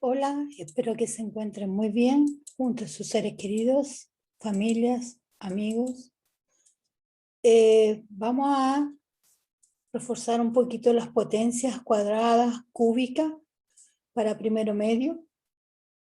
Hola, espero que se encuentren muy bien junto a sus seres queridos, familias, amigos. Vamos a reforzar un poquito las potencias cuadradas cúbicas para primero medio,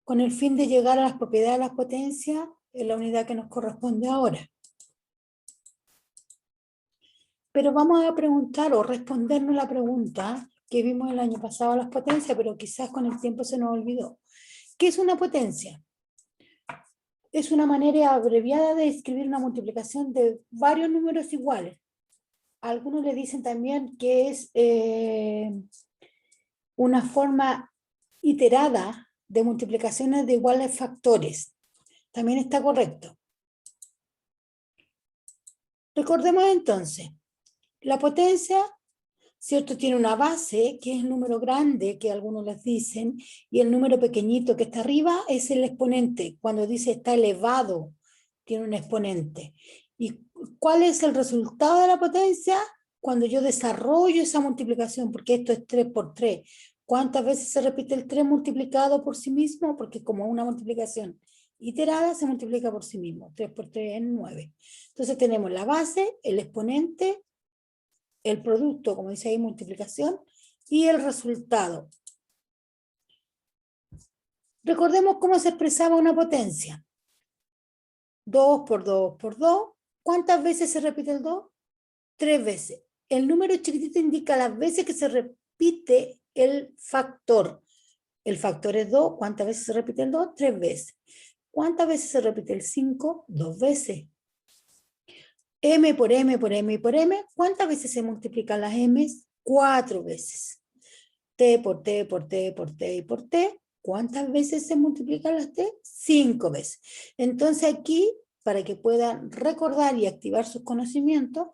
con el fin de llegar a las propiedades de las potencias en la unidad que nos corresponde ahora. Pero vamos a preguntar o respondernos la pregunta que vimos el año pasado, las potencias, pero quizás con el tiempo se nos olvidó. ¿Qué es una potencia? Es una manera abreviada de escribir una multiplicación de varios números iguales. Algunos le dicen también que es una forma iterada de multiplicaciones de iguales factores. También está correcto. Recordemos entonces, la potencia, ¿cierto? Tiene una base, que es el número grande, que algunos les dicen, y el número pequeñito que está arriba es el exponente. Cuando dice está elevado, tiene un exponente. ¿Y cuál es el resultado de la potencia? Cuando yo desarrollo esa multiplicación, porque esto es 3 por 3. ¿Cuántas veces se repite el 3 multiplicado por sí mismo? Porque como una multiplicación iterada se multiplica por sí mismo. 3 por 3 es 9. Entonces tenemos la base, el exponente, el producto, como dice ahí, multiplicación, y el resultado. Recordemos cómo se expresaba una potencia. 2 por 2 por 2. ¿Cuántas veces se repite el 2? 3 veces. El número chiquitito indica las veces que se repite el factor. El factor es 2. ¿Cuántas veces se repite el 2? 3 veces. ¿Cuántas veces se repite el 5? 2 veces. M por M por M y por M. ¿Cuántas veces se multiplican las M's? 4 veces. T por T por T por T y por T. ¿Cuántas veces se multiplican las T? 5 veces. Entonces aquí, para que puedan recordar y activar sus conocimientos,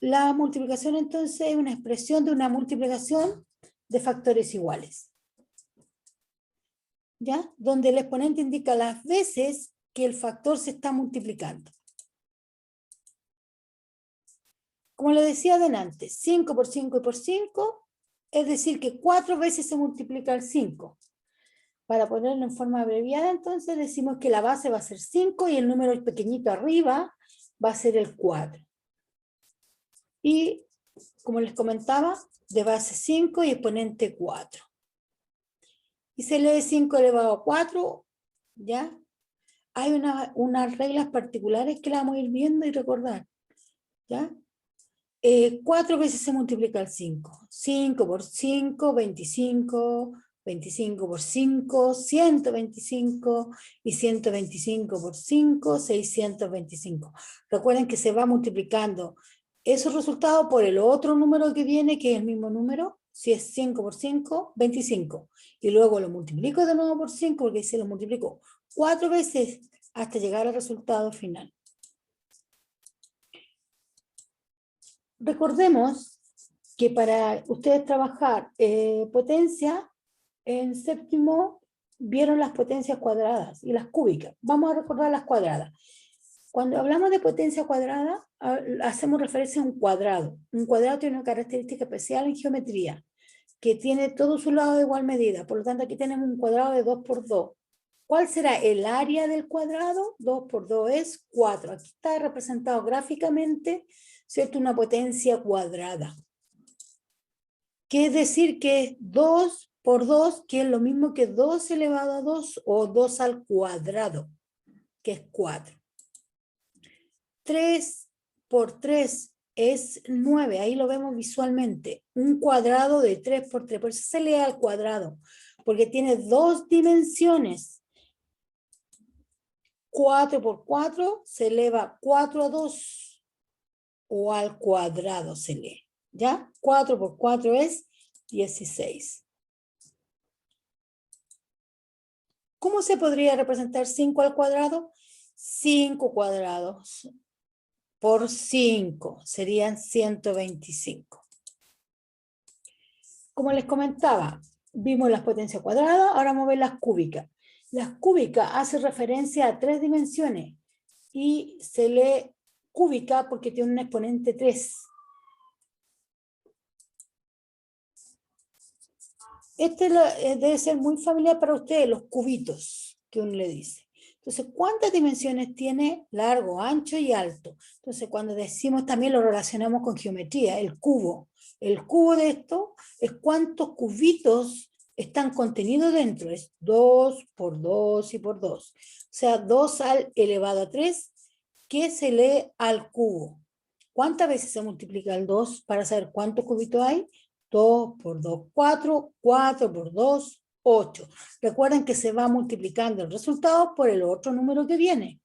la multiplicación entonces es una expresión de una multiplicación de factores iguales. ¿Ya? Donde el exponente indica las veces que el factor se está multiplicando. Como le decía adelante, 5 por 5 y por 5, es decir que 4 veces se multiplica el 5. Para ponerlo en forma abreviada, entonces decimos que la base va a ser 5 y el número pequeñito arriba va a ser el 4. Y, como les comentaba, de base 5 y exponente 4. Y se lee 5 elevado a 4, ¿ya? Hay unas reglas particulares que la vamos a ir viendo y recordar, ¿ya? 4 veces se multiplica el 5. 5 por 5, 25. 25 por 5, 125, y 125 por 5, 625. Recuerden que se va multiplicando esos resultados por el otro número que viene, que es el mismo número. Si es 5 por 5, 25. Y luego lo multiplico de nuevo por 5, porque se lo multiplico 4 veces hasta llegar al resultado final. Recordemos que para ustedes trabajar potencia, en séptimo vieron las potencias cuadradas y las cúbicas. Vamos a recordar las cuadradas. Cuando hablamos de potencia cuadrada, hacemos referencia a un cuadrado. Un cuadrado tiene una característica especial en geometría, que tiene todos sus lados de igual medida. Por lo tanto, aquí tenemos un cuadrado de 2 por 2. ¿Cuál será el área del cuadrado? 2 por 2 es 4. Aquí está representado gráficamente, ¿cierto? Una potencia cuadrada. ¿Qué es decir? Que es 2 por 2, que es lo mismo que 2 elevado a 2, o 2 al cuadrado, que es 4. 3 por 3 es 9, ahí lo vemos visualmente. Un cuadrado de 3 por 3, por eso se lee al cuadrado, porque tiene dos dimensiones. 4 por 4 se eleva 4 a 2, o al cuadrado se lee, ¿ya? 4 por 4 es 16. ¿Cómo se podría representar 5 al cuadrado? 5 cuadrados por 5 serían 125. Como les comentaba, vimos las potencias cuadradas, ahora vamos a ver las cúbicas. Las cúbicas hacen referencia a 3 dimensiones y se lee cúbica porque tiene un exponente 3. Debe ser muy familiar para ustedes, los cubitos que uno le dice. Entonces, ¿cuántas dimensiones tiene? Largo, ancho y alto. Entonces, cuando decimos también lo relacionamos con geometría, el cubo. El cubo de esto es cuántos cubitos están contenidos dentro. Es 2 por 2 y por 2. O sea, 2 al elevado a 3, que se lee al cubo. ¿Cuántas veces se multiplica el 2 para saber cuántos cubitos hay? 2 por 2, 4, 4 por 2, 8. Recuerden que se va multiplicando el resultado por el otro número que viene.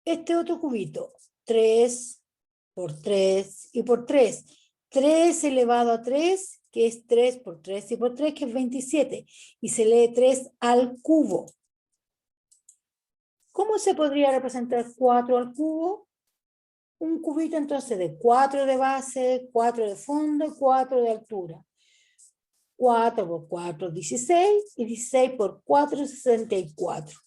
Este otro cubito, 3 por 3 y por 3. 3 elevado a 3, que es 3 por 3 y por 3, que es 27. Y se lee 3 al cubo. ¿Cómo se podría representar 4 al cubo? Un cubito entonces de 4 de base, 4 de fondo y 4 de altura. 4 por 4, 16, y 16 por 4, 64.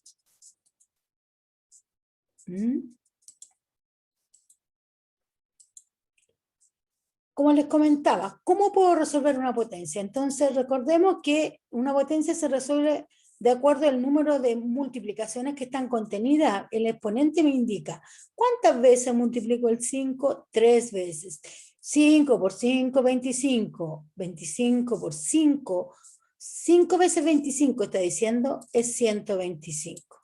Como les comentaba, ¿cómo puedo resolver una potencia? Entonces recordemos que una potencia se resuelve de acuerdo al número de multiplicaciones que están contenidas. El exponente me indica, ¿cuántas veces multiplico el 5? 3 veces. 5 por 5, 25. 25 por 5, 5 veces 25 está diciendo, es 125.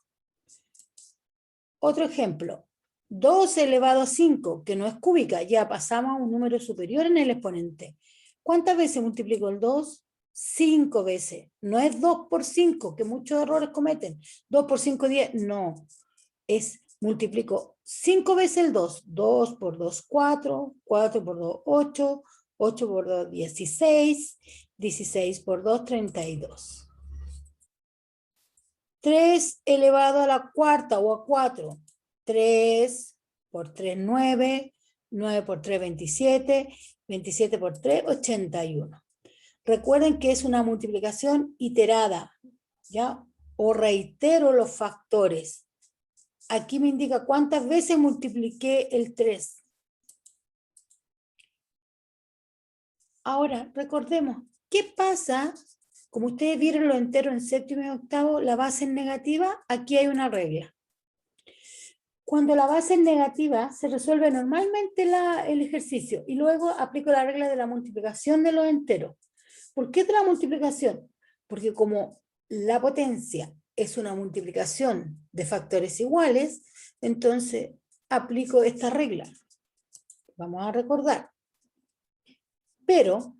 Otro ejemplo, 2 elevado a 5, que no es cúbica, ya pasamos a un número superior en el exponente. ¿Cuántas veces multiplico el 2? 5 veces. No es 2 por 5, que muchos errores cometen. 2 por 5, 10. No. Es multiplico 5 veces el 2. 2 por 2, 4. 4 por 2, 8. 8 por 2, 16. 16 por 2, 32. 3 elevado a la cuarta o a 4. 3 por 3, 9. 9 por 3, 27. 27 por 3, 81. Recuerden que es una multiplicación iterada, ¿ya? O reitero los factores. Aquí me indica cuántas veces multipliqué el 3. Ahora, recordemos, ¿qué pasa? Como ustedes vieron lo entero en séptimo y octavo, la base es negativa, aquí hay una regla. Cuando la base es negativa, se resuelve normalmente el ejercicio y luego aplico la regla de la multiplicación de los enteros. ¿Por qué de la multiplicación? Porque como la potencia es una multiplicación de factores iguales, entonces aplico esta regla. Vamos a recordar. Pero,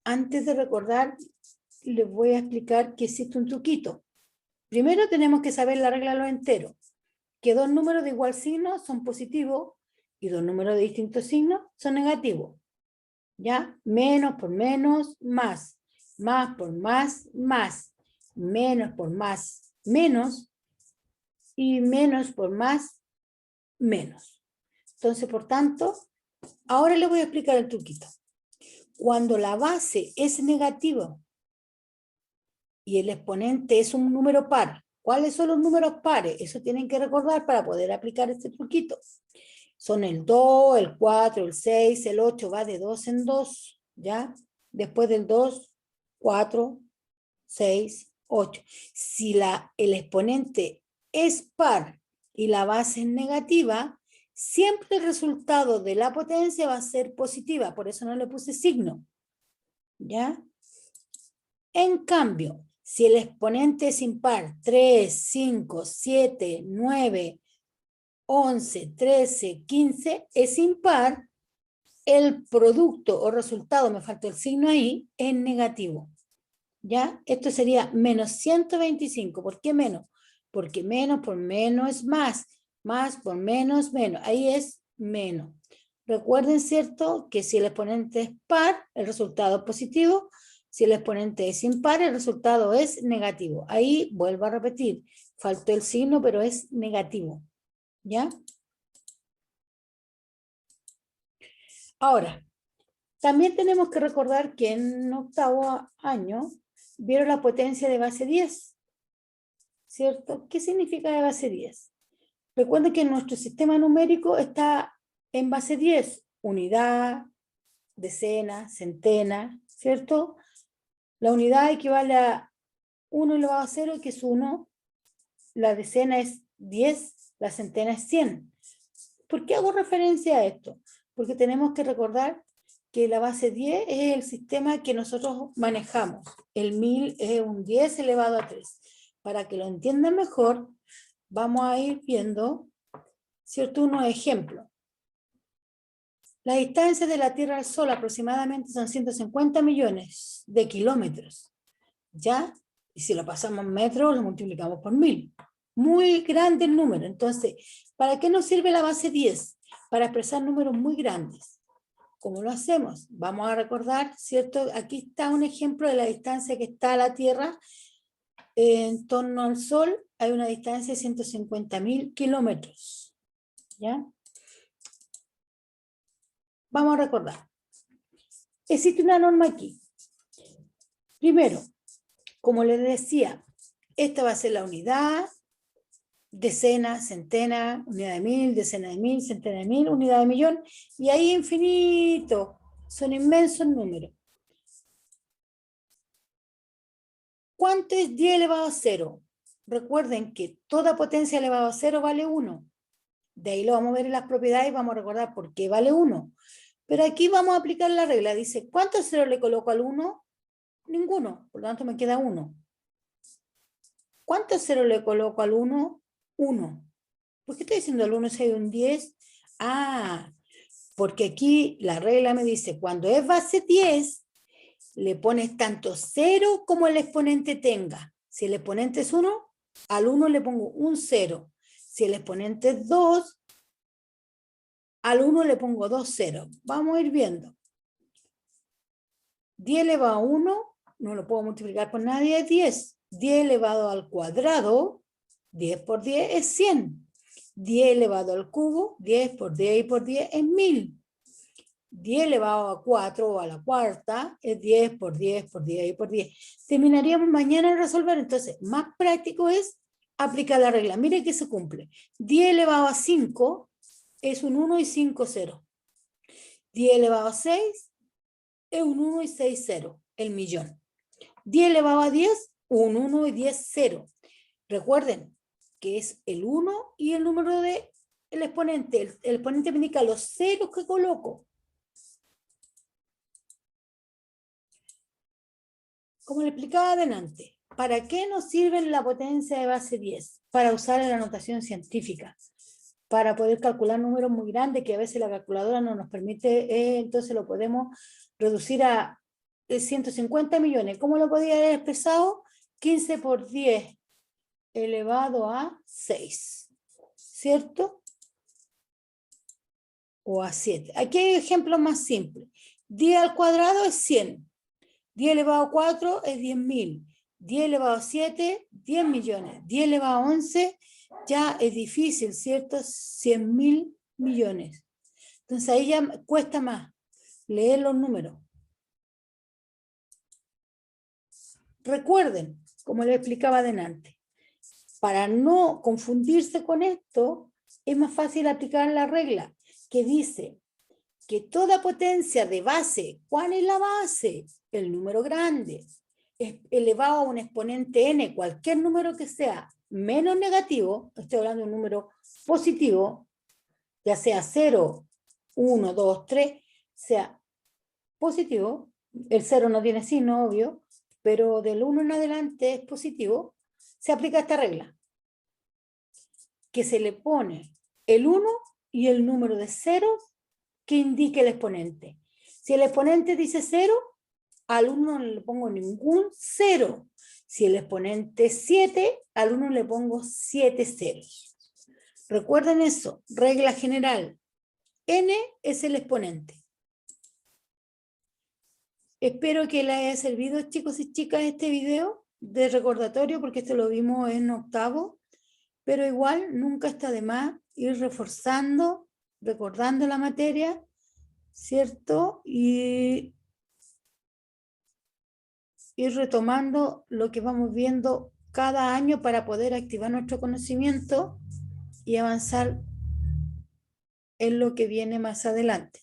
antes de recordar, les voy a explicar que existe un truquito. Primero tenemos que saber la regla de los enteros. Que dos números de igual signo son positivos y dos números de distintos signos son negativos. ¿Ya? Menos por menos, más. Más por más, más. Menos por más, menos. Y menos por más, menos. Entonces, por tanto, ahora les voy a explicar el truquito. Cuando la base es negativa y el exponente es un número par, ¿cuáles son los números pares? Eso tienen que recordar para poder aplicar este truquito. Son el 2, el 4, el 6, el 8, va de 2 en 2, ¿ya? Después del 2, 4, 6, 8. Si el exponente es par y la base es negativa, siempre el resultado de la potencia va a ser positiva, por eso no le puse signo, ¿ya? En cambio, si el exponente es impar, 3, 5, 7, 9, 11, 13, 15, es impar, el producto o resultado, me faltó el signo ahí, es negativo. ¿Ya? Esto sería menos 125. ¿Por qué menos? Porque menos por menos es más. Más por menos, menos. Ahí es menos. Recuerden, ¿cierto? Que si el exponente es par, el resultado es positivo. Si el exponente es impar, el resultado es negativo. Ahí vuelvo a repetir. Faltó el signo, pero es negativo. ¿Ya? Ahora, también tenemos que recordar que en octavo año vieron la potencia de base 10, ¿cierto? ¿Qué significa de base 10? Recuerden que nuestro sistema numérico está en base 10, unidad, decena, centena, ¿cierto? La unidad equivale a 1 elevado a 0, que es 1. La decena es 10, la centena es 100. ¿Por qué hago referencia a esto? Porque tenemos que recordar que la base 10 es el sistema que nosotros manejamos. El 1000 es un 10 elevado a 3. Para que lo entiendan mejor, vamos a ir viendo, ¿cierto?, unos ejemplos. La distancia de la Tierra al Sol aproximadamente son 150 millones de kilómetros. ¿Ya? Y si lo pasamos en metros, lo multiplicamos por 1000. Muy grande el número. Entonces, ¿para qué nos sirve la base 10? Para expresar números muy grandes. ¿Cómo lo hacemos? Vamos a recordar, ¿cierto? Aquí está un ejemplo de la distancia que está a la Tierra en torno al Sol. Hay una distancia de 150.000 kilómetros. ¿Ya? Vamos a recordar. Existe una norma aquí. Primero, como les decía, esta va a ser la unidad, decena, centena, unidad de 1000, decena de 1000, centena de 1000, unidad de millón, y ahí infinito. Son inmensos números. ¿Cuánto es 10 elevado a 0? Recuerden que toda potencia elevada a 0 vale 1. De ahí lo vamos a ver en las propiedades y vamos a recordar por qué vale 1. Pero aquí vamos a aplicar la regla. Dice, ¿cuántos ceros le coloco al 1? Ninguno, por lo tanto me queda 1. ¿Cuántos ceros le coloco al 1? 1. ¿Por qué estoy diciendo el 1 si hay un 10? Ah, porque aquí la regla me dice, cuando es base 10, le pones tanto 0 como el exponente tenga. Si el exponente es 1, al 1 le pongo un 0. Si el exponente es 2, al 1 le pongo 2 ceros. Vamos a ir viendo. 10 elevado a 1, no lo puedo multiplicar por nadie, es 10. 10 elevado al cuadrado, 10 por 10 es 100. 10 elevado al cubo, 10 por 10 y por 10 es 1000. 10 elevado a 4 o a la cuarta es 10 por 10 por 10 y por 10. Terminaríamos mañana en resolver, entonces más práctico es aplicar la regla. Mire que se cumple. 10 elevado a 5 es un 1 y 5 0. 10 elevado a 6 es un 1 y 6 0, el millón. 10 elevado a 10, un 1 y 10 0. Recuerden que es el 1 y el número de el exponente. El exponente me indica los ceros que coloco. Como le explicaba adelante, ¿para qué nos sirve la potencia de base 10? Para usar en la notación científica, para poder calcular números muy grandes que a veces la calculadora no nos permite, entonces lo podemos reducir a 150 millones. ¿Cómo lo podría haber expresado? 15 por 10 elevado a 6, ¿cierto? O a 7. Aquí hay ejemplos más simples. 10 al cuadrado es 100. 10 elevado a 4 es 10.000. 10 elevado a 7, 10 millones. 10 elevado a 11 ya es difícil, ¿cierto? 100.000 millones. Entonces ahí ya cuesta más leer los números. Recuerden, como les explicaba adelante, para no confundirse con esto, es más fácil aplicar la regla que dice que toda potencia de base, ¿cuál es la base? El número grande, es elevado a un exponente n, cualquier número que sea menos negativo, estoy hablando de un número positivo, ya sea 0, 1, 2, 3, sea positivo, el 0 no tiene signo, obvio, pero del 1 en adelante es positivo, se aplica esta regla, que se le pone el 1 y el número de ceros que indique el exponente. Si el exponente dice 0, al 1 no le pongo ningún 0. Si el exponente es 7, al 1 le pongo 7 ceros. Recuerden eso, regla general. N es el exponente. Espero que les haya servido, chicos y chicas, este video de recordatorio, porque esto lo vimos en octavo, pero igual nunca está de más ir reforzando, recordando la materia, ¿cierto? Y ir retomando lo que vamos viendo cada año para poder activar nuestro conocimiento y avanzar en lo que viene más adelante.